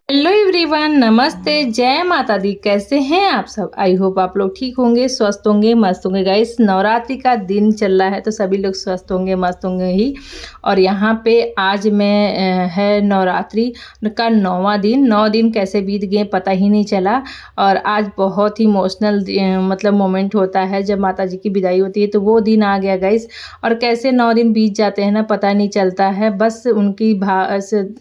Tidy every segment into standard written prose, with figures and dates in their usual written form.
Hello everyone, नमस्ते, जय माता दी। कैसे हैं आप सब? आई होप आप लोग ठीक होंगे, स्वस्थ होंगे, मस्त होंगे। गाइस, नवरात्रि का दिन चल रहा है तो सभी लोग स्वस्थ होंगे, मस्त होंगे ही। और यहाँ पे आज मैं है नवरात्रि का 9वां दिन। 9 दिन कैसे बीत गए पता ही नहीं चला। और आज बहुत ही इमोशनल मतलब मोमेंट होता है जब माता जी की विदाई होती है, तो वो दिन आ गया गाइस। और कैसे 9 दिन बीत जाते हैं ना, पता नहीं चलता है। बस उनकी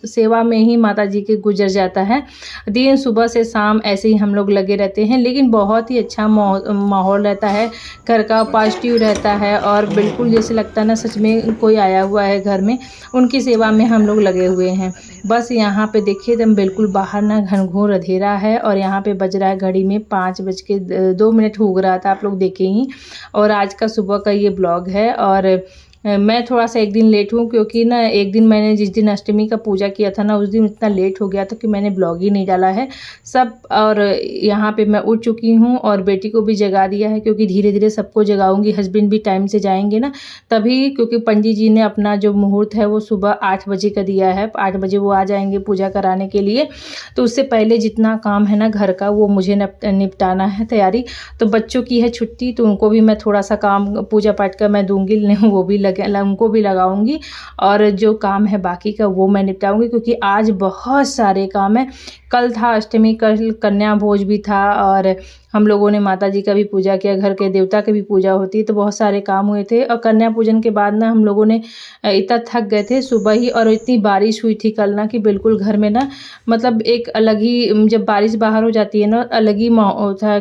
सेवा में ही माता जी के गुजर जाता है दिन। सुबह से शाम ऐसे ही हम लोग लगे रहते हैं, लेकिन बहुत ही अच्छा माहौल रहता है, घर का पॉजिटिव रहता है। और बिल्कुल जैसे लगता है ना सच में कोई आया हुआ है घर में, उनकी सेवा में हम लोग लगे हुए हैं। बस यहाँ पे देखिए एकदम बिल्कुल बाहर ना घनघोर अंधेरा है, और यहाँ पे बज रहा है घड़ी में 5:02 हो रहा था, आप लोग देखे ही। और आज का सुबह का ये ब्लॉग है। और मैं थोड़ा सा एक दिन लेट हूँ, क्योंकि ना एक दिन मैंने जिस दिन अष्टमी का पूजा किया था ना, उस दिन इतना लेट हो गया था कि मैंने ब्लॉग ही नहीं डाला है सब। और यहाँ पे मैं उठ चुकी हूँ और बेटी को भी जगा दिया है, क्योंकि धीरे धीरे सबको जगाऊंगी। हस्बैंड भी टाइम से जाएंगे ना तभी, क्योंकि पंडित जी ने अपना जो मुहूर्त है वो सुबह 8 बजे का दिया है। 8 बजे वो आ जाएंगे पूजा कराने के लिए। तो उससे पहले जितना काम है ना घर का, वो मुझे निपटाना है तैयारी। तो बच्चों की है छुट्टी, तो उनको भी मैं थोड़ा सा काम पूजा पाठ का मैं दूंगी, वो भी उनको भी लगाऊंगी। और जो काम है बाकी का वो मैं निपटाऊंगी, क्योंकि आज बहुत सारे काम है। कल था अष्टमी, कल कन्या भोज भी था, और हम लोगों ने माता जी का भी पूजा किया, घर के देवता की भी पूजा होती है, तो बहुत सारे काम हुए थे। और कन्या पूजन के बाद ना हम लोगों ने इतना थक गए थे सुबह ही, और इतनी बारिश हुई थी कल ना कि बिल्कुल घर में ना मतलब एक अलग ही, जब बारिश बाहर हो जाती है ना, अलग ही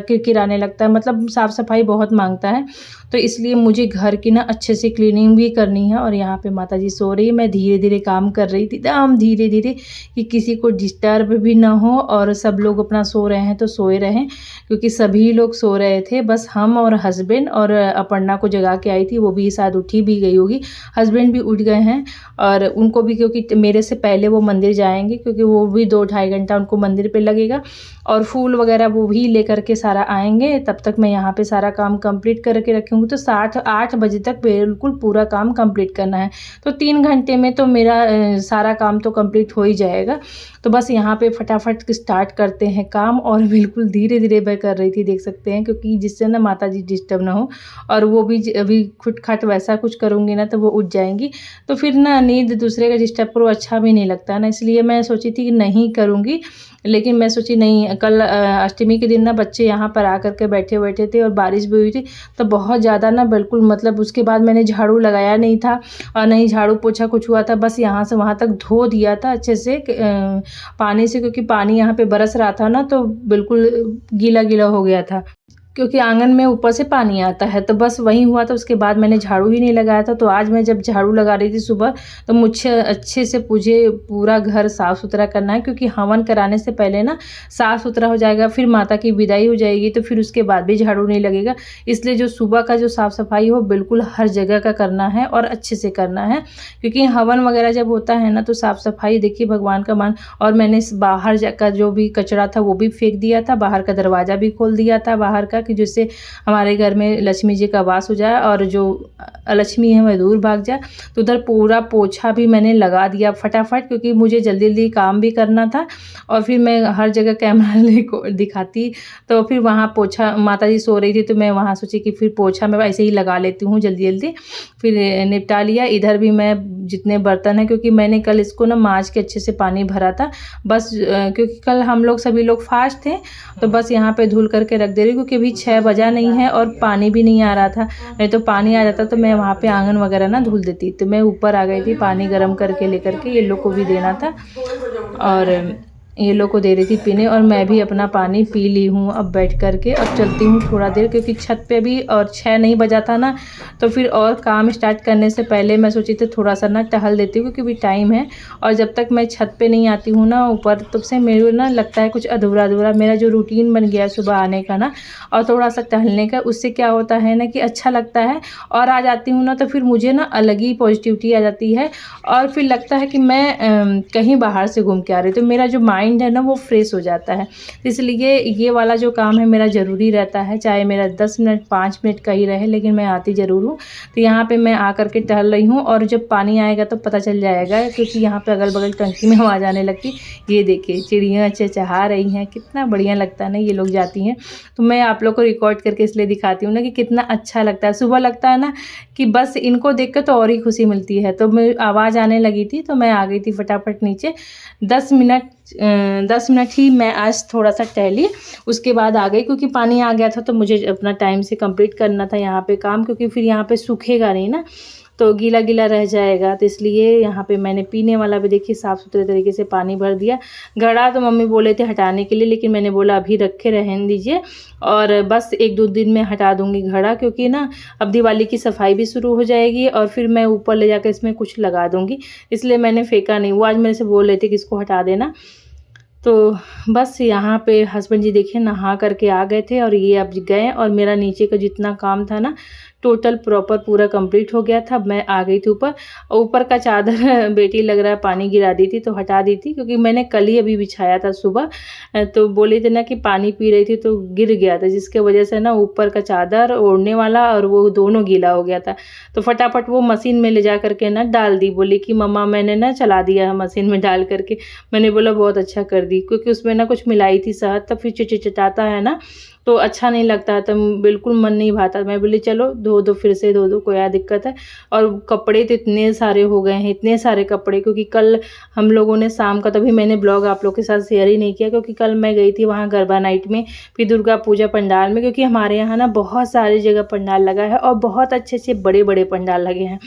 किरकिराने लगता है, मतलब साफ़ सफाई बहुत मांगता है। तो इसलिए मुझे घर की ना अच्छे से क्लीनिंग भी करनी है। और यहाँ पे माता जी सो रही है, मैं धीरे धीरे काम कर रही थी, एकदम धीरे धीरे, कि किसी को डिस्टर्ब भी ना हो, और सब लोग अपना सो रहे हैं तो सोए रहें, क्योंकि सभी लोग सो रहे थे। बस हम और हस्बैंड, और अपर्णा को जगा के आई थी, वो भी शायद उठी भी गई होगी। हस्बैंड भी उठ गए हैं, और उनको भी, क्योंकि मेरे से पहले वो मंदिर जाएंगे, क्योंकि वो भी 2-2.5 घंटा उनको मंदिर पे लगेगा। और फूल वगैरह वो भी लेकर के सारा आएंगे, तब तक मैं यहाँ पे सारा काम कंप्लीट करके रखूँगी। तो 8 बजे तक बिल्कुल पूरा काम कंप्लीट करना है। तो 3 घंटे में तो मेरा सारा काम तो कंप्लीट हो ही जाएगा। तो बस यहाँ पे फटाफट स्टार्ट करते हैं काम। और बिल्कुल धीरे धीरे मैं कर रही थी, देख सकते हैं, क्योंकि जिससे ना माता जी डिस्टर्ब ना हो। और वो भी अभी खुटखट वैसा कुछ करूँगी ना तो वो उठ जाएंगी, तो फिर ना नींद दूसरे का डिस्टर्ब करो अच्छा भी नहीं लगता ना। इसलिए मैं सोची थी कि नहीं करूँगी, लेकिन मैं सोची नहीं, कल अष्टमी के दिन ना बच्चे यहाँ पर आकर के बैठे थे, और बारिश भी हुई थी, तो बहुत ज़्यादा ना बिल्कुल, मतलब उसके बाद मैंने झाड़ू लगाया नहीं था, और नहीं झाड़ू पोछा कुछ हुआ था। बस यहाँ से वहाँ तक धो दिया था अच्छे से पानी से, क्योंकि पानी यहाँ पे बरस रहा था ना, तो बिल्कुल गीला गीला हो गया था, क्योंकि आंगन में ऊपर से पानी आता है। तो बस वही हुआ था, उसके बाद मैंने झाड़ू ही नहीं लगाया था। तो आज मैं जब झाड़ू लगा रही थी सुबह, तो मुझे अच्छे से पूरा घर साफ़ सुथरा करना है, क्योंकि हवन कराने से पहले ना साफ़ सुथरा हो जाएगा, फिर माता की विदाई हो जाएगी, तो फिर उसके बाद भी झाड़ू नहीं लगेगा। इसलिए जो सुबह का जो साफ़ सफाई हो बिल्कुल हर जगह का करना है, और अच्छे से करना है, क्योंकि हवन वगैरह जब होता है ना, तो साफ़ सफाई देखिए भगवान का मान। और मैंने बाहर का जो भी कचरा था वो भी फेंक दिया था, बाहर का दरवाज़ा भी खोल दिया था बाहर का, कि जिससे हमारे घर में लक्ष्मी जी का वास हो जाए, और जो अलक्ष्मी है वह दूर भाग जाए। तो उधर पूरा पोछा भी मैंने लगा दिया फटाफट, क्योंकि मुझे जल्दी जल्दी काम भी करना था। और फिर मैं हर जगह कैमरा दिखाती, तो फिर वहाँ पोछा, माता जी सो रही थी, तो मैं वहाँ सोची कि फिर पोछा मैं ऐसे ही लगा लेती हूँ जल्दी जल्दी, फिर निपटा लिया। इधर भी मैं जितने बर्तन हैं, क्योंकि मैंने कल इसको ना माँज के अच्छे से पानी भरा था, बस क्योंकि कल हम लोग सभी लोग फास्ट थे, तो बस यहाँ पे धुल करके रख दे रही, क्योंकि अभी 6 बजा नहीं है और पानी भी नहीं आ रहा था। नहीं तो पानी आ जाता तो मैं वहाँ पे आंगन वगैरह ना धुल देती। तो मैं ऊपर आ गई थी पानी गर्म करके लेकर के, ये लोग को भी देना था। और ये लोग को दे रही थी पीने और मैं भी अपना पानी पी ली हूँ अब बैठ कर के। अब चलती हूँ थोड़ा देर, क्योंकि छत पे भी और 6 नहीं बजा था ना, तो फिर और काम स्टार्ट करने से पहले मैं सोची थी थोड़ा सा ना टहल देती हूँ, क्योंकि भी टाइम है। और जब तक मैं छत पे नहीं आती हूँ ना ऊपर, तब से मेरे ना लगता है कुछ अधूरा अधूरा। मेरा जो रूटीन बन गया है सुबह आने का ना और थोड़ा सा टहलने का, उससे क्या होता है ना कि अच्छा लगता है। और आ जाती हूँ ना तो फिर मुझे ना अलग ही पॉजिटिविटी आ जाती है और फिर लगता है कि मैं कहीं बाहर से घूम के आ रही, तो मेरा जो माइंड है ना वो फ्रेश हो जाता है। इसलिए ये वाला जो काम है मेरा ज़रूरी रहता है, चाहे मेरा 10 मिनट 5 मिनट का ही रहे, लेकिन मैं आती ज़रूर हूँ। तो यहाँ पे मैं आकर के टहल रही हूँ और जब पानी आएगा तो पता चल जाएगा, क्योंकि यहाँ पे अगल बगल टंकी में आवाज़ आने लगती। ये देखिए चिड़ियाँ चहचहा रही हैं, कितना बढ़िया लगता है ना ये लोग जाती हैं। तो मैं आप लोग को रिकॉर्ड करके इसलिए दिखाती हूँ ना कि कितना अच्छा लगता है। सुबह लगता है ना कि बस इनको देख कर तो और ही खुशी मिलती है। तो मैं आवाज़ आने लगी थी तो मैं आ गई थी फटाफट नीचे। 10 मिनट ही मैं आज थोड़ा सा टहली, उसके बाद आ गई, क्योंकि पानी आ गया था तो मुझे अपना टाइम से कंप्लीट करना था यहाँ पे काम, क्योंकि फिर यहाँ पे सूखेगा नहीं ना, तो गीला गीला रह जाएगा। तो इसलिए यहाँ पे मैंने पीने वाला भी देखिए साफ़ सुथरे तरीके से पानी भर दिया। घड़ा तो मम्मी बोले थे हटाने के लिए, लेकिन मैंने बोला अभी रखे रहने दीजिए और बस 1-2 दिन में हटा दूँगी घड़ा, क्योंकि ना अब दिवाली की सफाई भी शुरू हो जाएगी और फिर मैं ऊपर ले जाकर इसमें कुछ लगा दूँगी, इसलिए मैंने फेंका नहीं। वो आज मेरे से बोल रहे थे कि इसको हटा देना। तो बस यहाँ पे हस्बैंड जी देखिए नहा करके आ गए थे और ये अब गए और मेरा नीचे का जितना काम था ना टोटल प्रॉपर पूरा कंप्लीट हो गया था। मैं आ गई थी ऊपर। ऊपर का चादर बेटी लग रहा है पानी गिरा दी थी तो हटा दी थी, क्योंकि मैंने कल ही अभी बिछाया था सुबह। तो बोली थी ना कि पानी पी रही थी तो गिर गया था, जिसके वजह से ना ऊपर का चादर ओढ़ने वाला और वो दोनों गीला हो गया था। तो फटाफट वो मशीन में ले जा करके ना डाल दी। बोली कि मम्मा मैंने ना चला दिया है मशीन में डाल करके। मैंने बोला बहुत अच्छा कर दी, क्योंकि उसमें ना कुछ मिलाई थी शहद, तब फिर चिटचिटाता है ना तो अच्छा नहीं लगता है, तो बिल्कुल मन नहीं भाता। मैं बोली चलो धो दो, फिर से धो दो, कोई क्या दिक्कत है। और कपड़े तो इतने सारे हो गए हैं, इतने सारे कपड़े, क्योंकि कल हम लोगों ने शाम का, तभी मैंने ब्लॉग आप लोग के साथ शेयर ही नहीं किया, क्योंकि कल मैं गई थी वहाँ गरबा नाइट में, फिर दुर्गा पूजा पंडाल में, क्योंकि हमारे यहाँ ना बहुत सारी जगह पंडाल लगा है और बहुत अच्छे अच्छे बड़े बड़े पंडाल लगे हैं।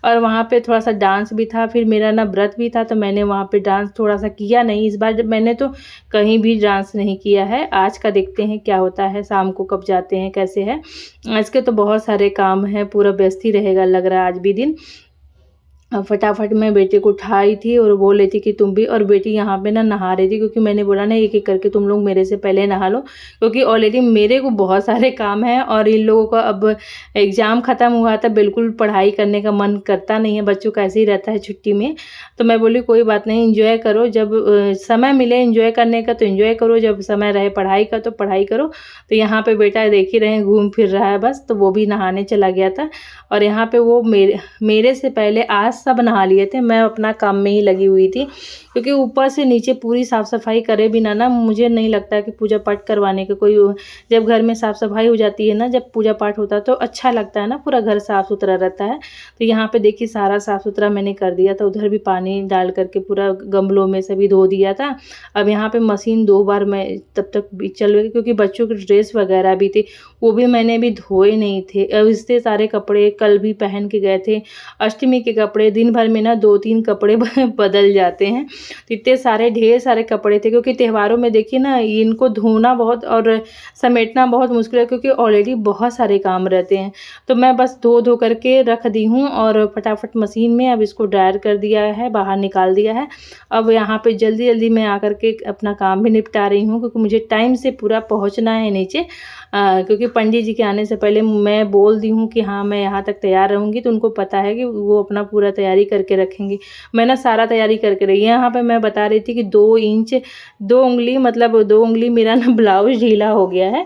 और वहाँ पे थोड़ा सा डांस भी था, फिर मेरा ना व्रत भी था, तो मैंने वहाँ पे डांस थोड़ा सा किया नहीं इस बार। जब मैंने तो कहीं भी डांस नहीं किया है। आज का देखते हैं क्या होता है, शाम को कब जाते हैं, कैसे है। आज के तो बहुत सारे काम हैं, पूरा व्यस्त ही रहेगा लग रहा है आज भी दिन। फटाफट मैं बेटे को उठाई थी और बोल रही थी कि तुम भी। और बेटी यहाँ पे ना नहा रही थी, क्योंकि मैंने बोला ना एक एक करके तुम लोग मेरे से पहले नहा लो, क्योंकि ऑलरेडी मेरे को बहुत सारे काम हैं और इन लोगों का अब एग्ज़ाम ख़त्म हुआ था, बिल्कुल पढ़ाई करने का मन करता नहीं है, बच्चों का ऐसे ही रहता है छुट्टी में। तो मैं बोली कोई बात नहीं, इन्जॉय करो, जब समय मिले इन्जॉय करने का तो इन्जॉय करो, जब समय रहे पढ़ाई का तो पढ़ाई करो। तो यहाँ पर बेटा देख ही रहे घूम फिर रहा है बस, तो वो भी नहाने चला गया था। और यहाँ पे वो मेरे से पहले आज सब नहा लिए थे, मैं अपना काम में ही लगी हुई थी, क्योंकि ऊपर से नीचे पूरी साफ़ सफाई करे बिना ना मुझे नहीं लगता कि पूजा पाठ करवाने का कोई, जब घर में साफ़ सफाई हो जाती है ना, जब पूजा पाठ होता है तो अच्छा लगता है ना, पूरा घर साफ़ सुथरा रहता है। तो यहाँ पे देखिए सारा साफ़ सुथरा मैंने कर दिया था, उधर भी पानी डाल करके पूरा गमलों में सभी धो दिया था। अब यहाँ पे मशीन 2 बार मैं तब तक भी चल रही, क्योंकि बच्चों के ड्रेस वगैरह भी थे, वो भी मैंने भी धोए नहीं थे। अब इतने सारे कपड़े कल भी पहन के गए थे, अष्टमी के कपड़े, दिन भर में ना 2-3 कपड़े बदल जाते हैं। तो इतने सारे ढेर सारे कपड़े थे, क्योंकि त्योहारों में देखिए ना इनको धोना बहुत और समेटना बहुत मुश्किल है, क्योंकि ऑलरेडी बहुत सारे काम रहते हैं। तो मैं बस धो धो करके रख दी हूँ और फटाफट मशीन में अब इसको ड्रायर कर दिया है, बाहर निकाल दिया है। अब यहाँ पे जल्दी जल्दी मैं आकर के अपना काम भी निपटा रही हूँ, क्योंकि मुझे टाइम से पूरा पहुँचना है नीचे। क्योंकि पंडित जी के आने से पहले मैं बोल दी हूँ कि हाँ मैं यहाँ तक तैयार रहूँगी, तो उनको पता है कि वो अपना पूरा तैयारी करके रखेंगे। मैं ना सारा तैयारी करके रही। यहाँ पे मैं बता रही थी कि 2 इंच 2 उंगली, मतलब 2 उंगली मेरा ना ब्लाउज ढीला हो गया है,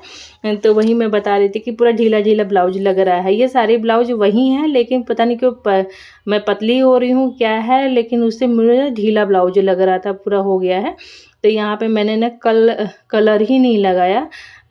तो वही मैं बता रही थी कि पूरा ढीला ढीला ब्लाउज लग रहा है। ये सारे ब्लाउज वही हैं, लेकिन पता नहीं क्यों मैं पतली हो रही हूँ क्या है, लेकिन उससे मुझे ढीला ब्लाउज लग रहा था, पूरा हो गया है। तो यहाँ पे मैंने ना कलर ही नहीं लगाया,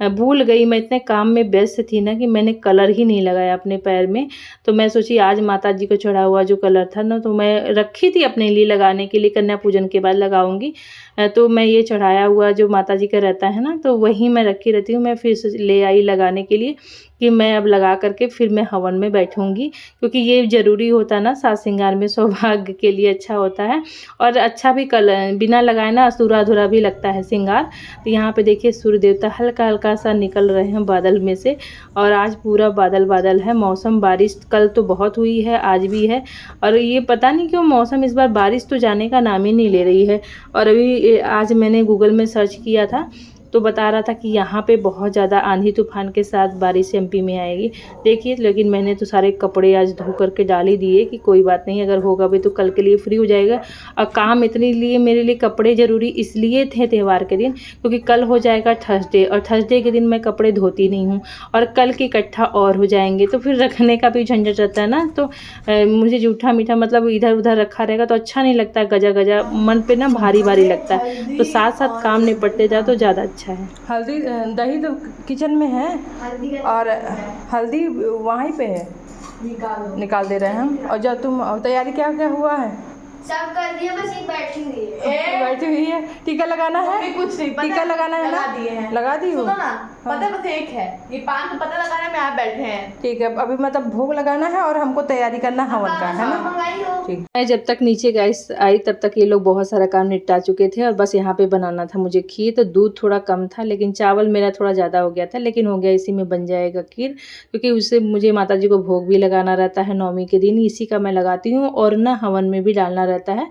भूल गई, मैं इतने काम में व्यस्त थी ना कि मैंने कलर ही नहीं लगाया अपने पैर में। तो मैं सोची आज माता जी को चढ़ा हुआ जो कलर था ना, तो मैं रखी थी अपने लिए लगाने के लिए, कन्या पूजन के बाद लगाऊंगी। तो मैं ये चढ़ाया हुआ जो माता जी का रहता है ना, तो वही मैं रखी रहती हूँ। मैं फिर से ले आई लगाने के लिए कि मैं अब लगा करके फिर मैं हवन में बैठूँगी, क्योंकि ये ज़रूरी होता है ना, साज श्रृंगार में सौभाग्य के लिए अच्छा होता है। और अच्छा भी बिना लगाए ना अधूरा-अधूरा भी लगता है श्रृंगार। तो यहाँ पे देखिए सूर्य देवता हल्का-हल्का सा निकल रहे हैं बादल में से, और आज पूरा बादल-बादल है। मौसम बारिश कल तो बहुत हुई है, आज भी है। और ये पता नहीं क्यों मौसम इस बार बारिश तो जाने का नाम ही नहीं ले रही है। और अभी आज मैंने गूगल में सर्च किया था, तो बता रहा था कि यहाँ पे बहुत ज़्यादा आंधी तूफान के साथ बारिश एमपी में आएगी। देखिए, लेकिन मैंने तो सारे कपड़े आज धो करके डाल ही दिए कि कोई बात नहीं, अगर होगा भी तो कल के लिए फ्री हो जाएगा। और काम इतने लिए मेरे लिए कपड़े ज़रूरी इसलिए थे त्यौहार के दिन, क्योंकि कल हो जाएगा थर्सडे, और थर्सडे के दिन मैं कपड़े धोती नहीं हूँ, और कल के इकट्ठा और हो जाएंगे, तो फिर रखने का भी झंझट रहता है ना। तो मुझे जूठा मीठा मतलब इधर उधर रखा रहेगा तो अच्छा नहीं लगता, गजा गजा मन पे ना भारी भारी लगता है। तो साथ साथ काम निपटते जाओ तो ज़्यादा अच्छा है। हल्दी दही तो किचन में है, और हल्दी वहीं पे है, निकाल दे रहे हैं हम। और जब तुम तैयारी क्या क्या हुआ है? सब कर दिया, बस एक बैठी हुई है। बैठी हुई है। टीका लगाना है? कुछ नहीं, टीका लगाना है ना? लगा दिए हैं। लगा दी हो? सुनो ना, पता बस एक है, ये पान का पता लगाना में आप बैठे हैं। ठीक है, अभी मतलब भोग लगाना है और हमको तैयारी करना हवन का, है ना? ठीक। मैं जब तक नीचे गैस आई तब तक ये लोग बहुत सारा काम निपटा चुके थे, और बस यहाँ पे बनाना था मुझे खीर। तो दूध थोड़ा कम था, लेकिन चावल मेरा थोड़ा ज़्यादा हो गया था, लेकिन हो गया, इसी में बन जाएगा खीर। क्योंकि उससे मुझे माता जी को भोग भी लगाना रहता है, नवमी के दिन इसी का मैं लगाती हूँ, और ना हवन में भी डालना रहता है,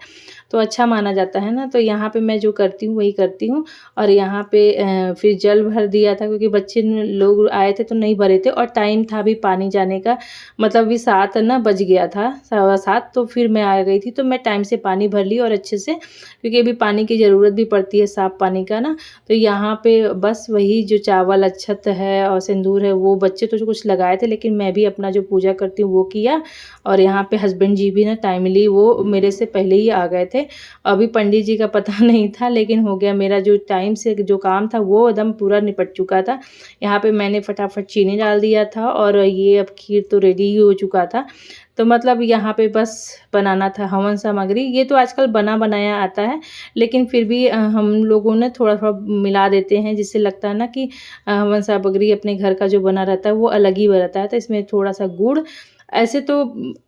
तो अच्छा माना जाता है ना। तो यहाँ पे मैं जो करती हूँ वही करती हूँ। और यहाँ पे फिर जल भर दिया था, क्योंकि बच्चे लोग आए थे तो नहीं भरे थे, और टाइम था भी पानी जाने का, मतलब भी 7 ना बज गया था, 7:15। तो फिर मैं आ गई थी, तो मैं टाइम से पानी भर ली और अच्छे से, क्योंकि अभी पानी की ज़रूरत भी पड़ती है, साफ़ पानी का ना। तो यहाँ पे बस वही जो चावल अक्षत है और सिंदूर है, वो बच्चे तो कुछ लगाए थे, लेकिन मैं भी अपना जो पूजा करती हूँ वो किया। और यहाँ पे हस्बैंड जी भी ना टाइमली वो मेरे से पहले ही आ गए थे। अभी पंडित जी का पता नहीं था, लेकिन हो गया, मेरा जो टाइम से जो काम था वो एकदम पूरा निपट चुका था। यहाँ पे मैंने फटाफट चीनी डाल दिया था, और ये अब खीर तो रेडी ही हो चुका था। तो मतलब यहाँ पे बस बनाना था हवन सामग्री। ये तो आजकल बना बनाया आता है, लेकिन फिर भी हम लोगों ने थोड़ा थोड़ा मिला देते हैं, जिससे लगता है ना कि हवन सामग्री अपने घर का जो बना रहता है वो अलग ही रहता है। तो इसमें थोड़ा सा गुड़, ऐसे तो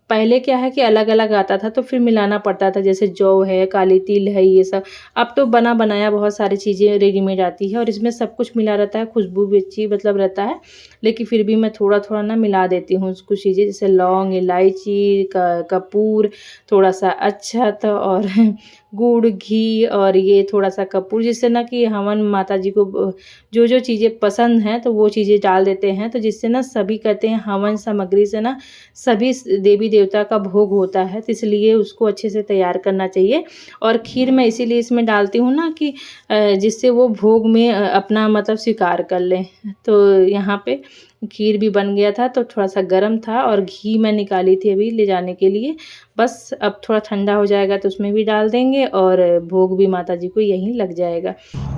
पहले क्या है कि अलग अलग आता था तो फिर मिलाना पड़ता था, जैसे जौ है, काली तिल है, ये सब। अब तो बना बनाया बहुत सारी चीज़ें रेडीमेड आती है, और इसमें सब कुछ मिला रहता है, खुशबू भी अच्छी मतलब रहता है। लेकिन फिर भी मैं थोड़ा थोड़ा ना मिला देती हूँ कुछ चीज़ें, जैसे लौंग, इलायची, कपूर, थोड़ा सा अक्षत, और गुड़, घी, और ये थोड़ा सा कपूर, जिससे ना कि हवन माता जी को जो जो चीज़ें पसंद हैं तो वो चीज़ें डाल देते हैं। तो जिससे ना सभी कहते हैं हवन सामग्री से ना सभी देवी देवता का भोग होता है, तो इसलिए उसको अच्छे से तैयार करना चाहिए। और खीर मैं इसीलिए इसमें डालती हूँ ना कि जिससे वो भोग में अपना मतलब स्वीकार कर लें। तो यहाँ पे खीर भी बन गया था, तो थोड़ा सा गर्म था, और घी मैं निकाली थी अभी ले जाने के लिए। बस अब थोड़ा ठंडा हो जाएगा तो उसमें भी डाल देंगे, और भोग भी माता जी को यहीं लग जाएगा।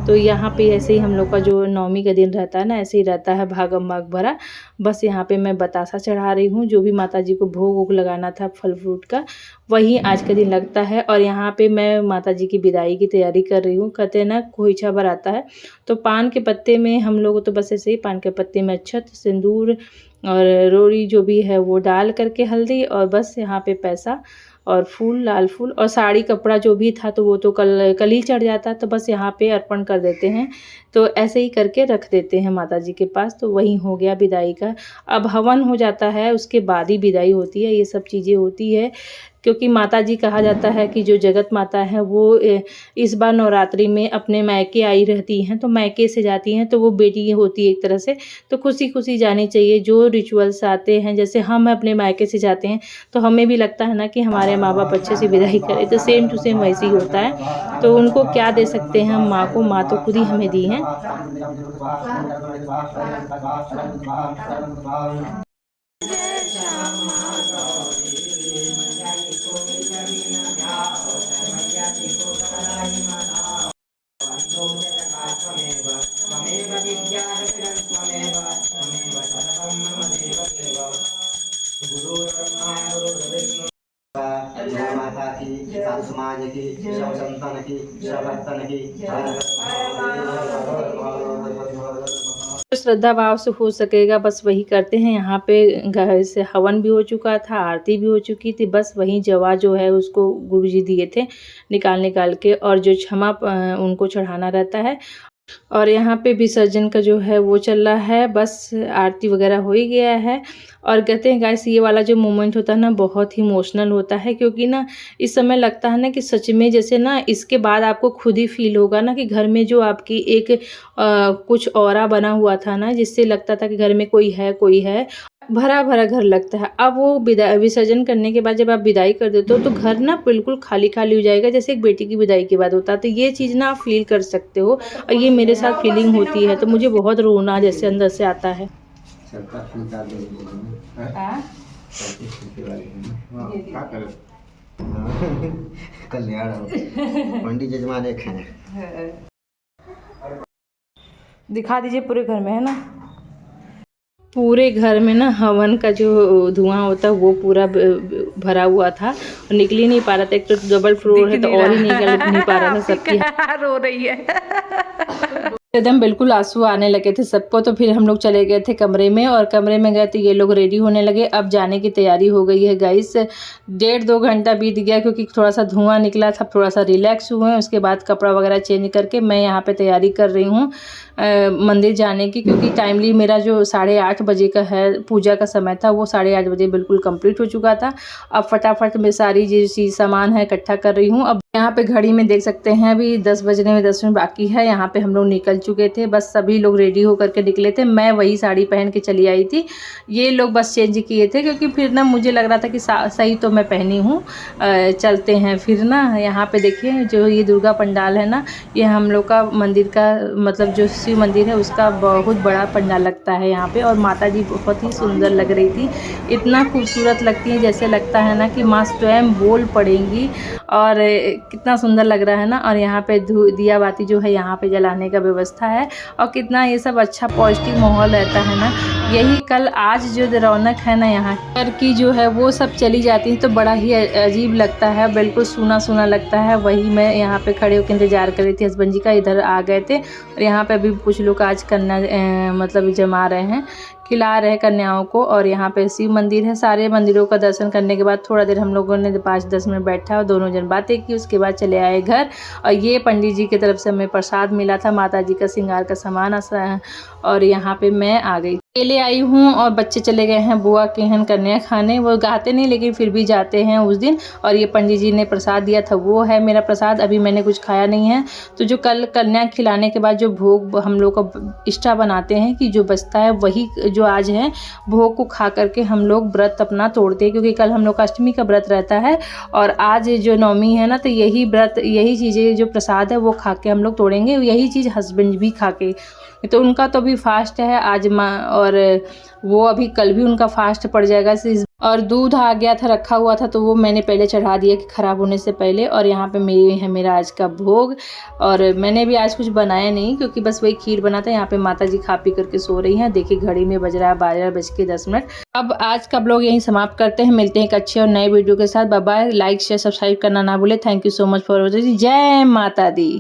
तो यहाँ पे ऐसे ही हम लोग का जो नवमी का दिन रहता है ना, ऐसे ही रहता है, भागम भाग भरा। बस यहाँ पे मैं बतासा चढ़ा रही हूँ, जो भी माता जी को भोग वोग लगाना था फल फ्रूट का, वही आज के दिन लगता है। और यहाँ पे मैं माता जी की विदाई की तैयारी कर रही हूँ। कहते हैं ना खोइछा भर आता है, तो पान के पत्ते में हम लोग तो बस ऐसे ही पान के पत्ते में अक्षत, सिंदूर और रोड़ी जो भी है वो डाल करके, हल्दी, और बस यहाँ पे पैसा और फूल, लाल फूल, और साड़ी कपड़ा जो भी था तो वो तो कल ही चढ़ जाता, तो बस यहाँ पे अर्पण कर देते हैं। तो ऐसे ही करके रख देते हैं माता जी के पास। तो वही हो गया विदाई का। अब हवन हो जाता है, उसके बाद ही विदाई होती है, ये सब चीज़ें होती है। क्योंकि माता जी कहा जाता है कि जो जगत माता है वो इस बार नवरात्रि में अपने मायके आई रहती हैं, तो मायके से जाती हैं तो वो बेटी होती है एक तरह से। तो खुशी खुशी जानी चाहिए। जो रिचुअल्स आते हैं, जैसे हम अपने मायके से जाते हैं तो हमें भी लगता है ना कि हमारे माँ बाप अच्छे से विदाई करें, तो सेम टू सेम वैसे ही होता है। तो उनको क्या दे सकते हैं हम माँ को, माँ तो खुद ही हमें दी हैं। जो श्रद्धा भाव से हो सकेगा बस वही करते हैं। यहाँ पे घर से हवन भी हो चुका था, आरती भी हो चुकी थी, बस वही जवा जो है उसको गुरुजी दिए थे निकाल के, और जो क्षमा उनको चढ़ाना रहता है। और यहाँ पे विसर्जन का जो है वो चल रहा है, बस आरती वगैरह हो ही गया है। और कहते हैं गाइस ये वाला जो मोमेंट होता है ना बहुत ही इमोशनल होता है, क्योंकि ना इस समय लगता है ना कि सच में जैसे ना इसके बाद आपको खुद ही फील होगा ना कि घर में जो आपकी एक कुछ ऑरा बना हुआ था ना, जिससे लगता था कि घर में कोई है, भरा भरा घर लगता है। अब वो विसर्जन करने के बाद जब आप विदाई कर देते हो तो घर ना बिल्कुल खाली खाली हो जाएगा, जैसे एक बेटी की विदाई के बाद होता है। तो ये चीज़ ना आप फील कर सकते हो, और ये मेरे साथ फीलिंग होती है, तो मुझे बहुत रोना जैसे अंदर से आता है। कल्याण पंडित जजमान एक हैं। दिखा दीजिए पूरे घर में, है ना, पूरे घर में ना हवन का जो धुआं होता है वो पूरा भरा हुआ था और निकल ही नहीं पा रहा था। एक तो डबल फ्लोर है तो और ही निकल नहीं पा रहा था सबकी। रो रही है एकदम बिल्कुल आंसू आने लगे थे सबको। तो फिर हम लोग चले गए थे कमरे में, और कमरे में गए तो ये लोग रेडी होने लगे। अब जाने की तैयारी हो गई है गाइस। 1.5-2 घंटा बीत गया क्योंकि थोड़ा सा धुआं निकला था, थोड़ा सा रिलैक्स हुए। उसके बाद कपड़ा वगैरह चेंज करके मैं यहाँ पे तैयारी कर रही हूँ मंदिर जाने की, क्योंकि टाइमली मेरा जो 8:30 बजे का है पूजा का समय था वो 8:30 बजे बिल्कुल कंप्लीट हो चुका था। अब फटाफट में सारी जो चीज़ सामान है इकट्ठा कर रही हूँ। अब यहाँ पे घड़ी में देख सकते हैं अभी 10 बजने में 10 मिनट बाकी है। यहाँ पे हम लोग निकल चुके थे, बस सभी लोग रेडी होकर के निकले थे। मैं वही साड़ी पहन के चली आई थी, ये लोग बस चेंज किए थे क्योंकि फिर ना मुझे लग रहा था कि सही तो मैं पहनी हूँ, चलते हैं फिर ना। यहाँ पे देखिए जो ये दुर्गा पंडाल है ना, ये हम लोग का मंदिर का मतलब जो शिव मंदिर है उसका बहुत बड़ा पंडाल लगता है यहाँ पे। और माता जी बहुत ही सुंदर लग रही थी, इतना खूबसूरत लगती है जैसे लगता है ना कि माँ स्वयं बोल पड़ेंगी, और कितना सुंदर लग रहा है ना। और यहाँ पे दिया बाती जो है यहाँ पे जलाने का व्यवस्था है, और कितना ये सब अच्छा पॉजिटिव माहौल रहता है ना। यही कल आज जो रौनक है ना यहाँ घर की जो है वो सब चली जाती है तो बड़ा ही अजीब लगता है, बिल्कुल सूना सूना लगता है। वही मैं यहाँ पे खड़े होकर इंतजार कर रही थी, हस्बैंड जी का इधर आ गए थे। और यहाँ पे अभी कुछ लोग आज कन्या मतलब जमा रहे हैं, खिला रहे कन्याओं को। और यहाँ पे शिव मंदिर है। सारे मंदिरों का दर्शन करने के बाद थोड़ा देर हम लोगों ने 5-10 मिनट बैठा और दोनों जन बातें की। उसके बाद चले आए घर। और ये पंडित जी की तरफ से हमें प्रसाद मिला था, माता जी का श्रृंगार का सामान। और यहाँ पे मैं आ गई, अकेले आई हूँ और बच्चे चले गए हैं बुआ के यहाँ कन्या खाने। वो गाते नहीं लेकिन फिर भी जाते हैं उस दिन। और ये पंडित जी ने प्रसाद दिया था वो है मेरा प्रसाद, अभी मैंने कुछ खाया नहीं है। तो जो कल कन्या खिलाने के बाद जो भोग हम लोग का इष्टा बनाते हैं कि जो बचता है वही जो आज है भोग को खा करके हम लोग व्रत अपना तोड़ते हैं, क्योंकि कल हम लोग का अष्टमी का व्रत रहता है और आज जो नवमी है ना, तो यही व्रत यही चीज़ें जो प्रसाद है वो खा के हम लोग तोड़ेंगे। यही चीज़ हस्बैंड भी खा के, तो उनका तो भी फास्ट है आज और वो अभी कल भी उनका फास्ट पड़ जाएगा। और दूध आ गया था रखा हुआ था तो वो मैंने पहले चढ़ा दिया कि ख़राब होने से पहले। और यहाँ पे मेरा आज का भोग, और मैंने भी आज कुछ बनाया नहीं क्योंकि बस वही खीर बना था। यहाँ पे माता जी खा पी करके सो रही हैं। देखिए घड़ी में बज रहा है 12:10। अब आज का ब्लॉग यहीं समाप्त करते हैं, मिलते हैं एक अच्छे और नए वीडियो के साथ। Bye bye, like share subscribe करना ना भूले। Thank you so much for watching. जय माता दी।